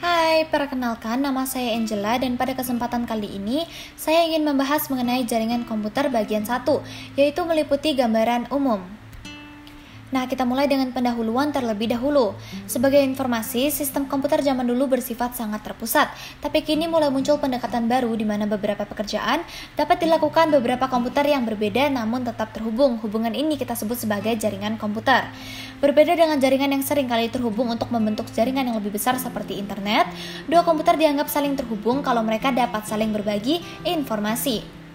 Hai, perkenalkan nama saya Angela dan pada kesempatan kali ini saya ingin membahas mengenai jaringan komputer bagian 1, yaitu meliputi gambaran umum. Nah, kita mulai dengan pendahuluan terlebih dahulu. Sebagai informasi, sistem komputer zaman dulu bersifat sangat terpusat, tapi kini mulai muncul pendekatan baru di mana beberapa pekerjaan dapat dilakukan beberapa komputer yang berbeda namun tetap terhubung. Hubungan ini kita sebut sebagai jaringan komputer. Berbeda dengan jaringan yang sering kali terhubung untuk membentuk jaringan yang lebih besar seperti internet, dua komputer dianggap saling terhubung kalau mereka dapat saling berbagi informasi.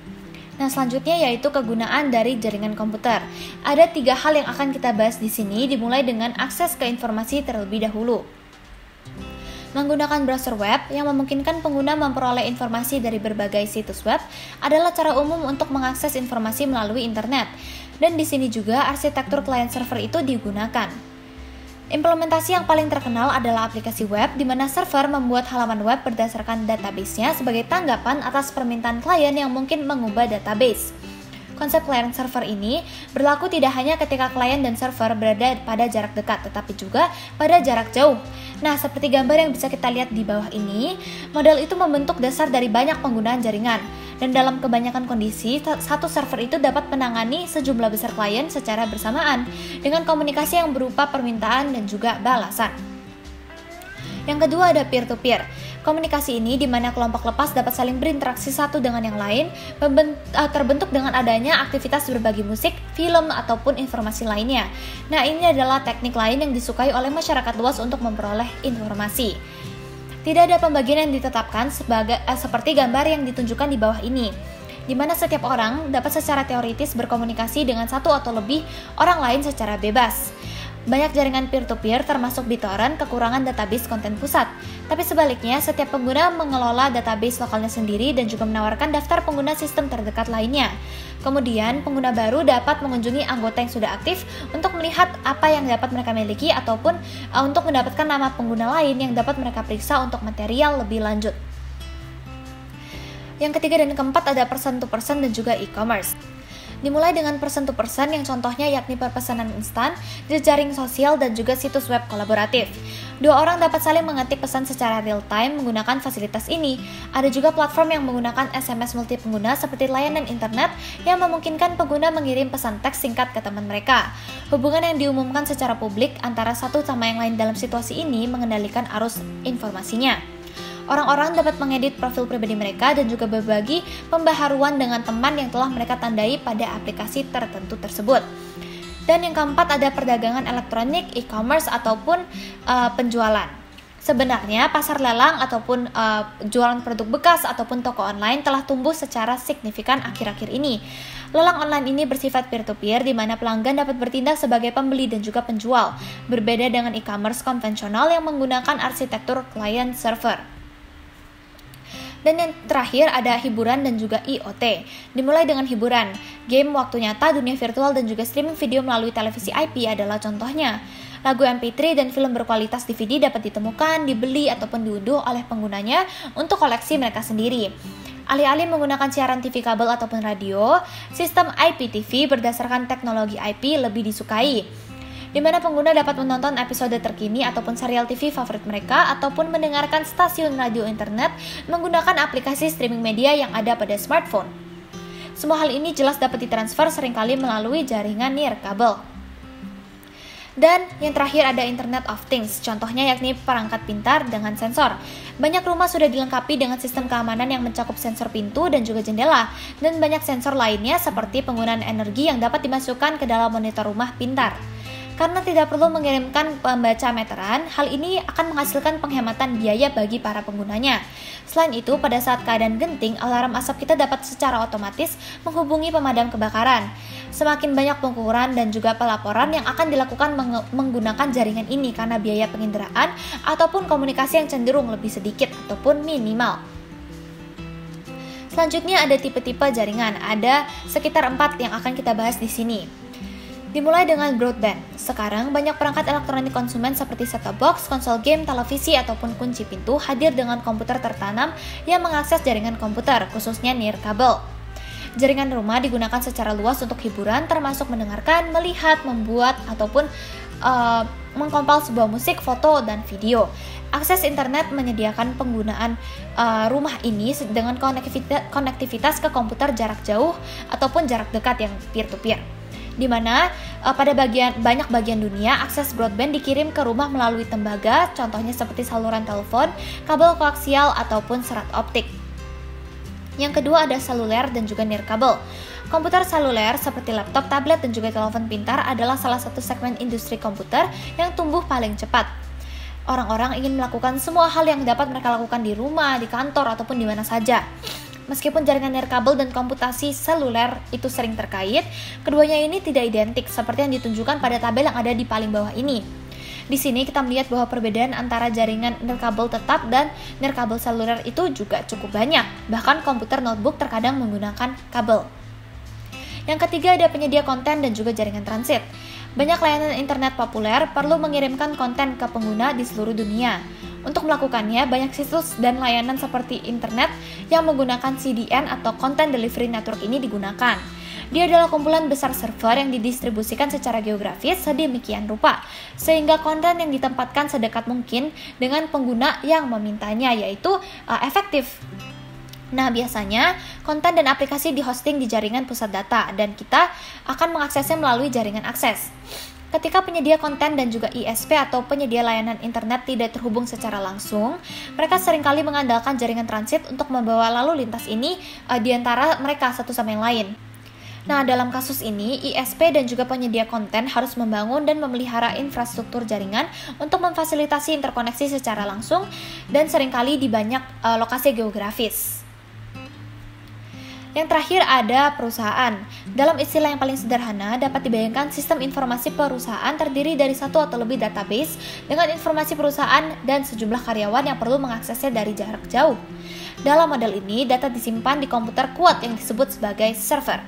Nah, selanjutnya yaitu kegunaan dari jaringan komputer. Ada 3 hal yang akan kita bahas di sini, dimulai dengan akses ke informasi terlebih dahulu. Menggunakan browser web yang memungkinkan pengguna memperoleh informasi dari berbagai situs web adalah cara umum untuk mengakses informasi melalui internet. Dan di sini juga arsitektur client server itu digunakan. Implementasi yang paling terkenal adalah aplikasi web, di mana server membuat halaman web berdasarkan database-nya sebagai tanggapan atas permintaan klien yang mungkin mengubah database. Konsep client server ini berlaku tidak hanya ketika klien dan server berada pada jarak dekat, tetapi juga pada jarak jauh. Nah, seperti gambar yang bisa kita lihat di bawah ini, model itu membentuk dasar dari banyak penggunaan jaringan. Dan dalam kebanyakan kondisi, satu server itu dapat menangani sejumlah besar klien secara bersamaan dengan komunikasi yang berupa permintaan dan juga balasan. Yang kedua ada peer-to-peer. Komunikasi ini di mana kelompok lepas dapat saling berinteraksi satu dengan yang lain, terbentuk dengan adanya aktivitas berbagi musik, film, ataupun informasi lainnya. Nah, ini adalah teknik lain yang disukai oleh masyarakat luas untuk memperoleh informasi. Tidak ada pembagian yang ditetapkan seperti gambar yang ditunjukkan di bawah ini, di mana setiap orang dapat secara teoritis berkomunikasi dengan satu atau lebih orang lain secara bebas. Banyak jaringan peer-to-peer termasuk BitTorrent kekurangan database konten pusat, tapi sebaliknya setiap pengguna mengelola database lokalnya sendiri dan juga menawarkan daftar pengguna sistem terdekat lainnya. Kemudian, pengguna baru dapat mengunjungi anggota yang sudah aktif untuk melihat apa yang dapat mereka miliki ataupun untuk mendapatkan nama pengguna lain yang dapat mereka periksa untuk material lebih lanjut. Yang ketiga dan keempat ada person to person dan juga e-commerce. Dimulai dengan person to person yang contohnya yakni pesanan instan, jejaring sosial, dan juga situs web kolaboratif. Dua orang dapat saling mengetik pesan secara real time menggunakan fasilitas ini. Ada juga platform yang menggunakan SMS multi pengguna seperti layanan internet yang memungkinkan pengguna mengirim pesan teks singkat ke teman mereka. Hubungan yang diumumkan secara publik antara satu sama yang lain dalam situasi ini mengendalikan arus informasinya. Orang-orang dapat mengedit profil pribadi mereka dan juga berbagi pembaharuan dengan teman yang telah mereka tandai pada aplikasi tertentu tersebut. Dan yang keempat ada perdagangan elektronik, e-commerce, ataupun penjualan. Sebenarnya pasar lelang ataupun jualan produk bekas ataupun toko online telah tumbuh secara signifikan akhir-akhir ini. Lelang online ini bersifat peer-to-peer di mana pelanggan dapat bertindak sebagai pembeli dan juga penjual, berbeda dengan e-commerce konvensional yang menggunakan arsitektur client server. Dan yang terakhir ada hiburan dan juga IoT. Dimulai dengan hiburan. Game waktu nyata, dunia virtual, dan juga streaming video melalui televisi IP adalah contohnya. Lagu MP3 dan film berkualitas DVD dapat ditemukan, dibeli, ataupun diunduh oleh penggunanya untuk koleksi mereka sendiri. Alih-alih menggunakan siaran TV kabel ataupun radio, sistem IPTV berdasarkan teknologi IP lebih disukai, di mana pengguna dapat menonton episode terkini ataupun serial TV favorit mereka ataupun mendengarkan stasiun radio internet menggunakan aplikasi streaming media yang ada pada smartphone. Semua hal ini jelas dapat ditransfer seringkali melalui jaringan nirkabel. Dan yang terakhir ada Internet of Things, contohnya yakni perangkat pintar dengan sensor. Banyak rumah sudah dilengkapi dengan sistem keamanan yang mencakup sensor pintu dan juga jendela, dan banyak sensor lainnya seperti penggunaan energi yang dapat dimasukkan ke dalam monitor rumah pintar. Karena tidak perlu mengirimkan pembaca meteran, hal ini akan menghasilkan penghematan biaya bagi para penggunanya. Selain itu, pada saat keadaan genting, alarm asap kita dapat secara otomatis menghubungi pemadam kebakaran. Semakin banyak pengukuran dan juga pelaporan yang akan dilakukan menggunakan jaringan ini karena biaya penginderaan ataupun komunikasi yang cenderung lebih sedikit ataupun minimal. Selanjutnya ada tipe-tipe jaringan, ada sekitar 4 yang akan kita bahas di sini. Dimulai dengan broadband. Sekarang banyak perangkat elektronik konsumen seperti set-top box, konsol game, televisi, ataupun kunci pintu hadir dengan komputer tertanam yang mengakses jaringan komputer, khususnya nirkabel. Jaringan rumah digunakan secara luas untuk hiburan termasuk mendengarkan, melihat, membuat, ataupun mengkompil sebuah musik, foto, dan video. Akses internet menyediakan penggunaan rumah ini dengan konektivitas ke komputer jarak jauh ataupun jarak dekat yang peer-to-peer. Di mana pada banyak bagian dunia akses broadband dikirim ke rumah melalui tembaga, contohnya seperti saluran telepon, kabel koaksial ataupun serat optik. Yang kedua ada seluler dan juga nirkabel. Komputer seluler seperti laptop, tablet, dan juga telepon pintar adalah salah satu segmen industri komputer yang tumbuh paling cepat. Orang-orang ingin melakukan semua hal yang dapat mereka lakukan di rumah, di kantor, ataupun di mana saja. Meskipun jaringan nirkabel dan komputasi seluler itu sering terkait, keduanya ini tidak identik seperti yang ditunjukkan pada tabel yang ada di paling bawah ini. Di sini kita melihat bahwa perbedaan antara jaringan nirkabel tetap dan nirkabel seluler itu juga cukup banyak. Bahkan komputer notebook terkadang menggunakan kabel. Yang ketiga ada penyedia konten dan juga jaringan transit. Banyak layanan internet populer perlu mengirimkan konten ke pengguna di seluruh dunia. Untuk melakukannya, banyak situs dan layanan seperti internet yang menggunakan CDN atau Content Delivery Network ini digunakan. Dia adalah kumpulan besar server yang didistribusikan secara geografis sedemikian rupa, sehingga konten yang ditempatkan sedekat mungkin dengan pengguna yang memintanya, yaitu efektif. Nah, biasanya konten dan aplikasi di-hosting di jaringan pusat data dan kita akan mengaksesnya melalui jaringan akses. Ketika penyedia konten dan juga ISP atau penyedia layanan internet tidak terhubung secara langsung, mereka seringkali mengandalkan jaringan transit untuk membawa lalu lintas ini di antara mereka satu sama yang lain. Nah, dalam kasus ini, ISP dan juga penyedia konten harus membangun dan memelihara infrastruktur jaringan untuk memfasilitasi interkoneksi secara langsung dan seringkali di banyak lokasi geografis. Yang terakhir ada perusahaan. Dalam istilah yang paling sederhana, dapat dibayangkan sistem informasi perusahaan terdiri dari satu atau lebih database dengan informasi perusahaan dan sejumlah karyawan yang perlu mengaksesnya dari jarak jauh. Dalam model ini, data disimpan di komputer kuat yang disebut sebagai server.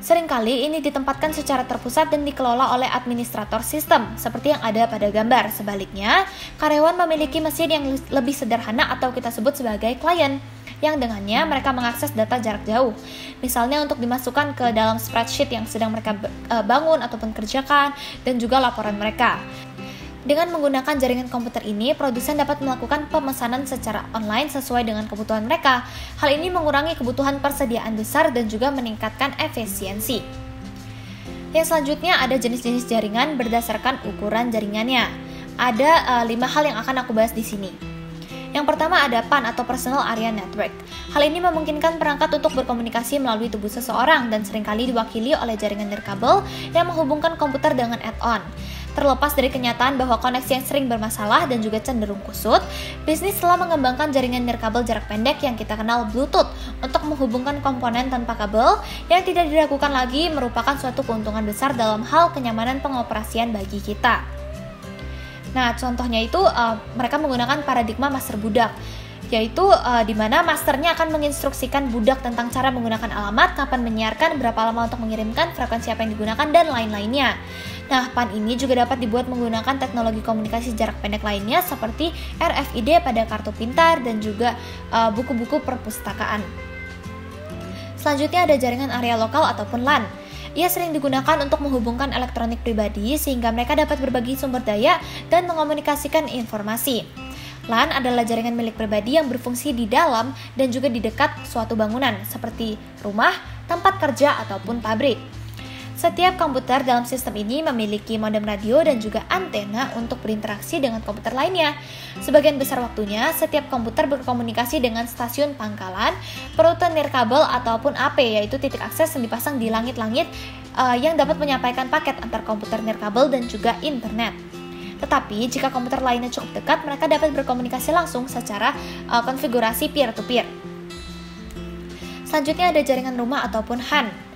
Seringkali ini ditempatkan secara terpusat dan dikelola oleh administrator sistem, seperti yang ada pada gambar. Sebaliknya, karyawan memiliki mesin yang lebih sederhana atau kita sebut sebagai klien, yang dengannya mereka mengakses data jarak jauh. Misalnya untuk dimasukkan ke dalam spreadsheet yang sedang mereka bangun ataupun kerjakan, dan juga laporan mereka. Dengan menggunakan jaringan komputer ini, produsen dapat melakukan pemesanan secara online sesuai dengan kebutuhan mereka. Hal ini mengurangi kebutuhan persediaan besar dan juga meningkatkan efisiensi. Yang selanjutnya ada jenis-jenis jaringan berdasarkan ukuran jaringannya. Ada 5 hal yang akan aku bahas di sini. Yang pertama ada PAN atau Personal Area Network. Hal ini memungkinkan perangkat untuk berkomunikasi melalui tubuh seseorang dan seringkali diwakili oleh jaringan nirkabel yang menghubungkan komputer dengan add-on. Terlepas dari kenyataan bahwa koneksi yang sering bermasalah dan juga cenderung kusut, bisnis telah mengembangkan jaringan nirkabel jarak pendek yang kita kenal Bluetooth untuk menghubungkan komponen tanpa kabel yang tidak diragukan lagi merupakan suatu keuntungan besar dalam hal kenyamanan pengoperasian bagi kita. Nah, contohnya itu mereka menggunakan paradigma master budak, yaitu di mana masternya akan menginstruksikan budak tentang cara menggunakan alamat, kapan menyiarkan, berapa lama untuk mengirimkan, frekuensi apa yang digunakan, dan lain-lainnya. Nah, PAN ini juga dapat dibuat menggunakan teknologi komunikasi jarak pendek lainnya seperti RFID pada kartu pintar dan juga buku-buku perpustakaan. Selanjutnya ada jaringan area lokal ataupun LAN. Ia sering digunakan untuk menghubungkan elektronik pribadi sehingga mereka dapat berbagi sumber daya dan mengomunikasikan informasi. LAN adalah jaringan milik pribadi yang berfungsi di dalam dan juga di dekat suatu bangunan seperti rumah, tempat kerja, ataupun pabrik. Setiap komputer dalam sistem ini memiliki modem radio dan juga antena untuk berinteraksi dengan komputer lainnya. Sebagian besar waktunya, setiap komputer berkomunikasi dengan stasiun pangkalan, perutan nirkabel ataupun AP, yaitu titik akses yang dipasang di langit-langit yang dapat menyampaikan paket antar komputer nirkabel dan juga internet. Tetapi, jika komputer lainnya cukup dekat, mereka dapat berkomunikasi langsung secara konfigurasi peer-to-peer. Selanjutnya ada jaringan rumah ataupun HAN.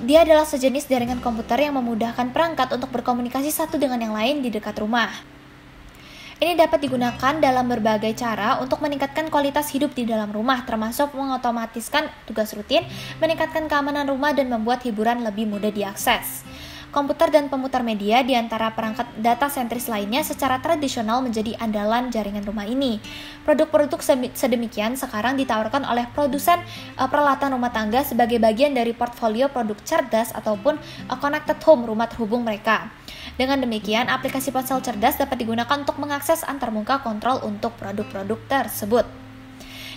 Dia adalah sejenis jaringan komputer yang memudahkan perangkat untuk berkomunikasi satu dengan yang lain di dekat rumah. Ini dapat digunakan dalam berbagai cara untuk meningkatkan kualitas hidup di dalam rumah, termasuk mengotomatiskan tugas rutin, meningkatkan keamanan rumah, dan membuat hiburan lebih mudah diakses. Komputer dan pemutar media di antara perangkat data sentris lainnya secara tradisional menjadi andalan jaringan rumah ini. Produk-produk sedemikian sekarang ditawarkan oleh produsen peralatan rumah tangga sebagai bagian dari portfolio produk cerdas ataupun connected home rumah terhubung mereka. Dengan demikian, aplikasi ponsel cerdas dapat digunakan untuk mengakses antarmuka kontrol untuk produk-produk tersebut.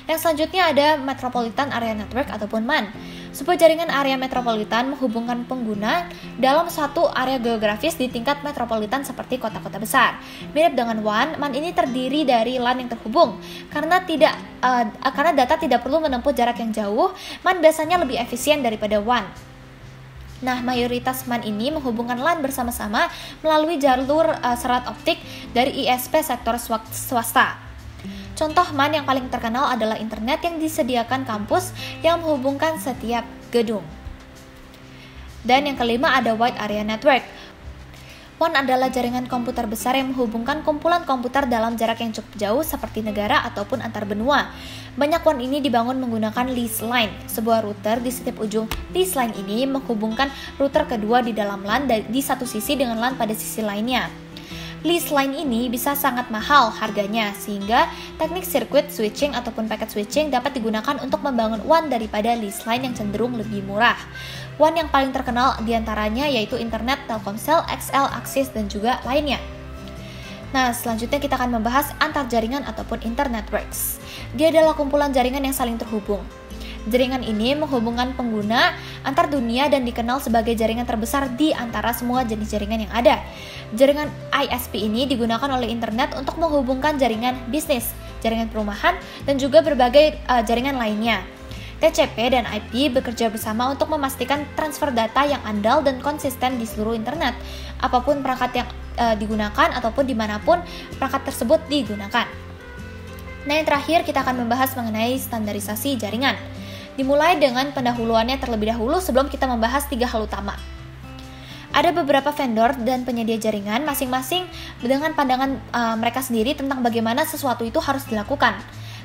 Yang selanjutnya ada Metropolitan Area Network ataupun MAN. Sebuah jaringan area metropolitan menghubungkan pengguna dalam suatu area geografis di tingkat metropolitan seperti kota-kota besar. Mirip dengan WAN, MAN ini terdiri dari LAN yang terhubung. Karena data tidak perlu menempuh jarak yang jauh, MAN biasanya lebih efisien daripada WAN. Nah, mayoritas MAN ini menghubungkan LAN bersama-sama melalui jalur serat optik dari ISP sektor swasta. Contoh MAN yang paling terkenal adalah internet yang disediakan kampus yang menghubungkan setiap gedung. Dan yang kelima ada Wide Area Network. WAN adalah jaringan komputer besar yang menghubungkan kumpulan komputer dalam jarak yang cukup jauh seperti negara ataupun antar benua. Banyak WAN ini dibangun menggunakan lease line. Sebuah router di setiap ujung lease line ini menghubungkan router kedua di dalam LAN di satu sisi dengan LAN pada sisi lainnya. Lease line ini bisa sangat mahal harganya, sehingga teknik circuit switching ataupun packet switching dapat digunakan untuk membangun WAN daripada lease line yang cenderung lebih murah. WAN yang paling terkenal diantaranya yaitu Internet, Telkomsel, XL, Axis, dan juga lainnya. Nah, selanjutnya kita akan membahas antar jaringan ataupun internetworks. Dia adalah kumpulan jaringan yang saling terhubung. Jaringan ini menghubungkan pengguna antar dunia dan dikenal sebagai jaringan terbesar di antara semua jenis jaringan yang ada. Jaringan ISP ini digunakan oleh internet untuk menghubungkan jaringan bisnis, jaringan perumahan, dan juga berbagai jaringan lainnya. TCP dan IP bekerja bersama untuk memastikan transfer data yang andal dan konsisten di seluruh internet, apapun perangkat yang digunakan ataupun dimanapun perangkat tersebut digunakan. Nah, yang terakhir kita akan membahas mengenai standarisasi jaringan. Dimulai dengan pendahuluannya terlebih dahulu sebelum kita membahas 3 hal utama. Ada beberapa vendor dan penyedia jaringan masing-masing dengan pandangan mereka sendiri tentang bagaimana sesuatu itu harus dilakukan.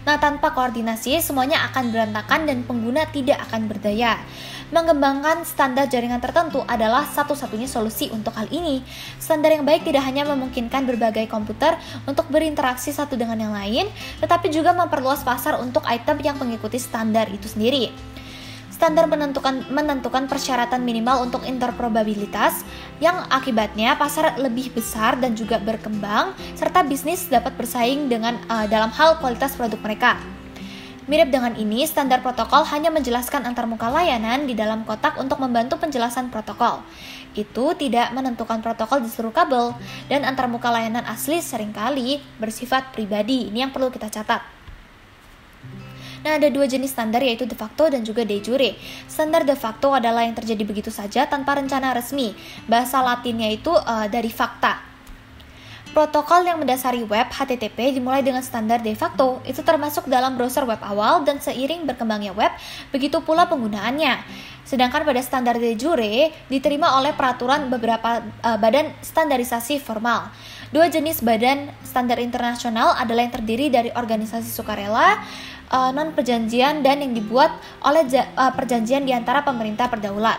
Nah, tanpa koordinasi semuanya akan berantakan dan pengguna tidak akan berdaya. Mengembangkan standar jaringan tertentu adalah satu-satunya solusi untuk hal ini. Standar yang baik tidak hanya memungkinkan berbagai komputer untuk berinteraksi satu dengan yang lain, tetapi juga memperluas pasar untuk item yang mengikuti standar itu sendiri. Standar menentukan persyaratan minimal untuk interoperabilitas, yang akibatnya pasar lebih besar dan juga berkembang, serta bisnis dapat bersaing dengan dalam hal kualitas produk mereka. Mirip dengan ini, standar protokol hanya menjelaskan antarmuka layanan di dalam kotak untuk membantu penjelasan protokol. Itu tidak menentukan protokol di seluruh kabel, dan antarmuka layanan asli seringkali bersifat pribadi. Ini yang perlu kita catat. Nah, ada 2 jenis standar yaitu de facto dan juga de jure. Standar de facto adalah yang terjadi begitu saja tanpa rencana resmi. Bahasa Latinnya itu dari fakta. Protokol yang mendasari web HTTP dimulai dengan standar de facto, itu termasuk dalam browser web awal dan seiring berkembangnya web, begitu pula penggunaannya. Sedangkan pada standar de jure diterima oleh peraturan beberapa badan standarisasi formal. 2 jenis badan standar internasional adalah yang terdiri dari organisasi sukarela, non-perjanjian, dan yang dibuat oleh perjanjian di antara pemerintah berdaulat.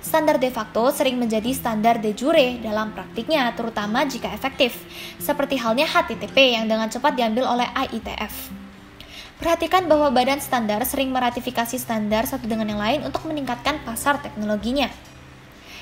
Standar de facto sering menjadi standar de jure dalam praktiknya, terutama jika efektif, seperti halnya HTTP yang dengan cepat diambil oleh IETF. Perhatikan bahwa badan standar sering meratifikasi standar satu dengan yang lain untuk meningkatkan pasar teknologinya.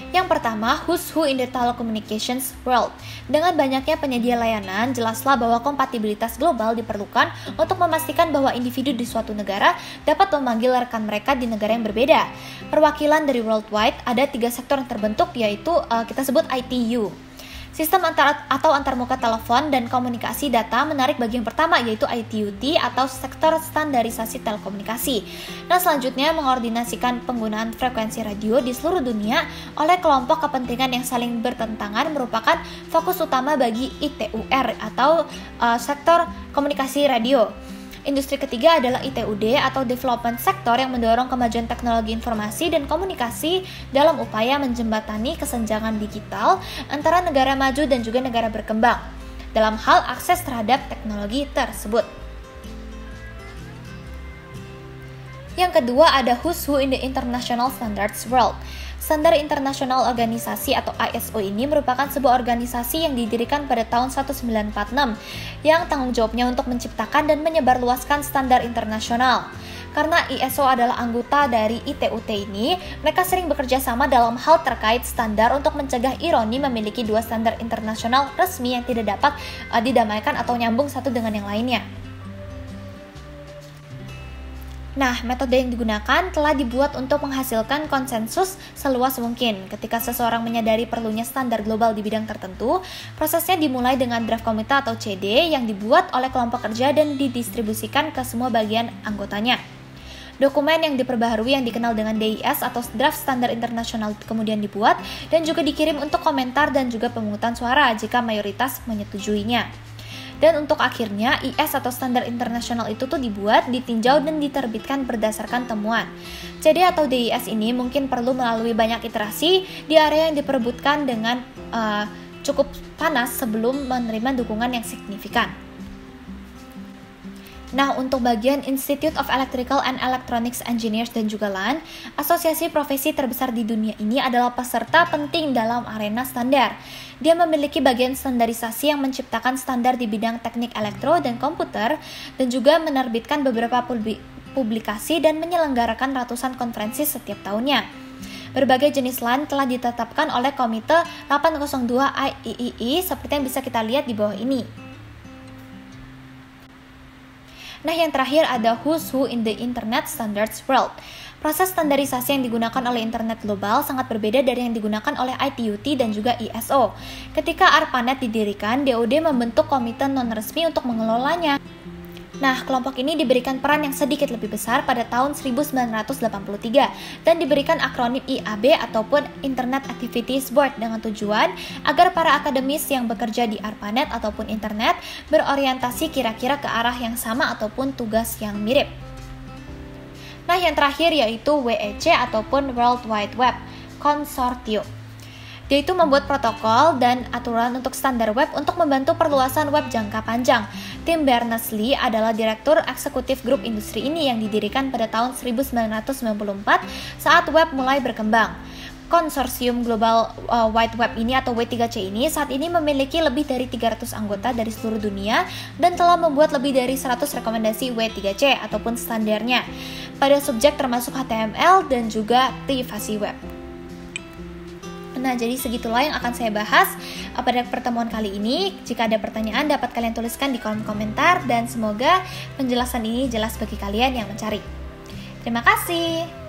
Yang pertama, who's who in the telecommunications world. Dengan banyaknya penyedia layanan, jelaslah bahwa kompatibilitas global diperlukan untuk memastikan bahwa individu di suatu negara dapat memanggil rekan mereka di negara yang berbeda. Perwakilan dari worldwide ada 3 sektor yang terbentuk, yaitu kita sebut ITU. Sistem antarmuka telepon dan komunikasi data menarik bagi yang pertama, yaitu ITU-T atau sektor standarisasi telekomunikasi. Nah, selanjutnya mengordinasikan penggunaan frekuensi radio di seluruh dunia oleh kelompok kepentingan yang saling bertentangan merupakan fokus utama bagi ITUR atau sektor komunikasi radio. Industri ketiga adalah ITUD atau Development Sector yang mendorong kemajuan teknologi informasi dan komunikasi dalam upaya menjembatani kesenjangan digital antara negara maju dan juga negara berkembang dalam hal akses terhadap teknologi tersebut. Yang kedua ada who's who in the international standards world. Standar Internasional Organisasi atau ISO ini merupakan sebuah organisasi yang didirikan pada tahun 1946 yang tanggung jawabnya untuk menciptakan dan menyebarluaskan standar internasional. Karena ISO adalah anggota dari ITUT ini, mereka sering bekerja sama dalam hal terkait standar untuk mencegah ironi memiliki dua standar internasional resmi yang tidak dapat didamaikan atau nyambung satu dengan yang lainnya. Nah, metode yang digunakan telah dibuat untuk menghasilkan konsensus seluas mungkin. Ketika seseorang menyadari perlunya standar global di bidang tertentu, prosesnya dimulai dengan draft komite atau CD yang dibuat oleh kelompok kerja dan didistribusikan ke semua bagian anggotanya. Dokumen yang diperbaharui yang dikenal dengan DIS atau Draft Standar Internasional kemudian dibuat dan juga dikirim untuk komentar dan juga pemungutan suara jika mayoritas menyetujuinya. Dan untuk akhirnya, IS atau Standar Internasional itu tuh dibuat, ditinjau, dan diterbitkan berdasarkan temuan. CD atau DIS ini mungkin perlu melalui banyak iterasi di area yang diperebutkan dengan cukup panas sebelum menerima dukungan yang signifikan. Nah, untuk bagian Institute of Electrical and Electronics Engineers dan juga LAN, asosiasi profesi terbesar di dunia ini adalah peserta penting dalam arena standar. Dia memiliki bagian standarisasi yang menciptakan standar di bidang teknik elektro dan komputer, dan juga menerbitkan beberapa publikasi dan menyelenggarakan ratusan konferensi setiap tahunnya. Berbagai jenis LAN telah ditetapkan oleh Komite 802 IEEE seperti yang bisa kita lihat di bawah ini. Nah, yang terakhir ada Who's Who in the Internet Standards World. Proses standarisasi yang digunakan oleh internet global sangat berbeda dari yang digunakan oleh ITUT dan juga ISO. Ketika ARPANET didirikan, DoD membentuk komite non-resmi untuk mengelolanya. Nah, kelompok ini diberikan peran yang sedikit lebih besar pada tahun 1983 dan diberikan akronim IAB ataupun Internet Activities Board dengan tujuan agar para akademis yang bekerja di ARPANET ataupun internet berorientasi kira-kira ke arah yang sama ataupun tugas yang mirip. Nah, yang terakhir yaitu WEC ataupun World Wide Web Consortium. Dia itu membuat protokol dan aturan untuk standar web untuk membantu perluasan web jangka panjang. Tim Berners-Lee adalah direktur eksekutif grup industri ini yang didirikan pada tahun 1994 saat web mulai berkembang. Konsorsium Global Wide Web ini atau W3C ini saat ini memiliki lebih dari 300 anggota dari seluruh dunia dan telah membuat lebih dari 100 rekomendasi W3C ataupun standarnya pada subjek termasuk HTML dan juga privasi web. Nah, jadi segitulah yang akan saya bahas pada pertemuan kali ini. Jika ada pertanyaan dapat kalian tuliskan di kolom komentar dan semoga penjelasan ini jelas bagi kalian yang mencari. Terima kasih.